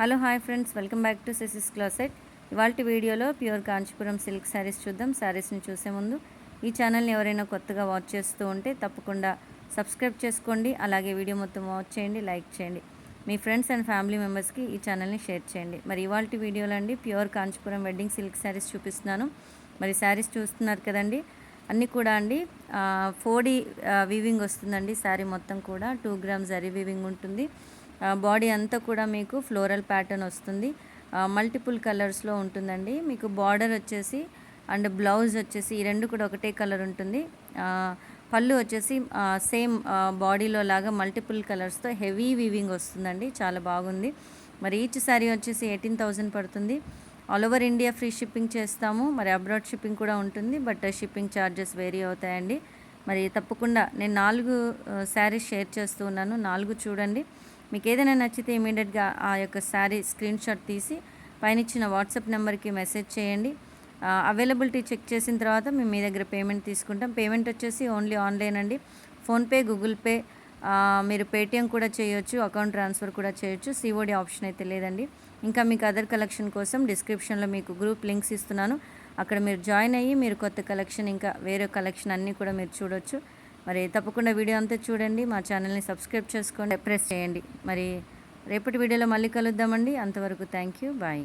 Hello hi friends, welcome back to CC's closet. ఇవాల్టి వీడియోలో pure Kanchipuram silk saris చూద్దాం. శారీస్ని చూసే ముందు ఈ ఛానల్ని ఎవరైనా కొత్తగా వాచ్ చేస్తూ ఉంటే తప్పకుండా సబ్స్క్రైబ్ చేసుకోండి. అలాగే వీడియో మొత్తం వాచ్ చేయండి, లైక్ చేయండి. మీ ఫ్రెండ్స్ అండ్ ఫ్యామిలీ మెంబర్స్కి ఈ ఛానల్ని షేర్ చేయండి. మరి ఇవాల్టి వీడియోలో అండి pure Kanchipuram wedding silk saris చూపిస్తున్నాను. మరి శారీస్ చూస్తున్నారు కదండి, అన్నీ కూడా అండి 4D వీవింగ్ వస్తుందండి. శారీ మొత్తం కూడా 2 గ్రామ్స్ జరీ వీవింగ్ ఉంటుంది. బాడీ అంతా కూడా మీకు ఫ్లోరల్ ప్యాటర్న్ వస్తుంది. మల్టిపుల్ కలర్స్లో ఉంటుందండి. మీకు బార్డర్ వచ్చేసి అండ్ బ్లౌజ్ వచ్చేసి ఈ రెండు కూడా ఒకటే కలర్ ఉంటుంది. పళ్ళు వచ్చేసి సేమ్ బాడీలో లాగా మల్టిపుల్ కలర్స్తో హెవీ వీవింగ్ వస్తుందండి. చాలా బాగుంది. మరి ఈచ్ శారీ వచ్చేసి 18,000 పడుతుంది. All over India free shipping చేస్తాము. మరి అబ్రాడ్ షిప్పింగ్ కూడా ఉంటుంది, బట్ షిప్పింగ్ ఛార్జెస్ వేరీ అవుతాయండి. మరి తప్పకుండా నేను 4 శారీస్ షేర్ చేస్తూ ఉన్నాను. 4 చూడండి. మీకు ఏదైనా నచ్చితే ఇమీడియట్గా ఆ యొక్క శారీ స్క్రీన్ షాట్ తీసి పైన ఇచ్చిన వాట్సాప్ నెంబర్కి మెసేజ్ చేయండి. అవైలబిలిటీ చెక్ చేసిన తర్వాత మేము మీ దగ్గర పేమెంట్ తీసుకుంటాం. పేమెంట్ వచ్చేసి ఓన్లీ ఆన్లైన్ అండి. ఫోన్పే, గూగుల్ పే, మీరు పేటిఎం కూడా చేయొచ్చు, అకౌంట్ ట్రాన్స్ఫర్ కూడా చేయొచ్చు. సిఓడి ఆప్షన్ అయితే లేదండి. ఇంకా మీకు అదర్ కలెక్షన్ కోసం డిస్క్రిప్షన్లో మీకు గ్రూప్ లింక్స్ ఇస్తున్నాను. అక్కడ మీరు జాయిన్ అయ్యి మీరు కొత్త కలెక్షన్ ఇంకా వేరే కలెక్షన్ అన్నీ కూడా మీరు చూడొచ్చు. మరి తప్పకుండా వీడియో అంతా చూడండి. మా ఛానల్ని సబ్స్క్రైబ్ చేసుకోండి, ప్రెస్ చేయండి. మరి రేపటి వీడియోలో మళ్ళీ కలుద్దామండి. అంతవరకు థ్యాంక్ యూ, బాయ్.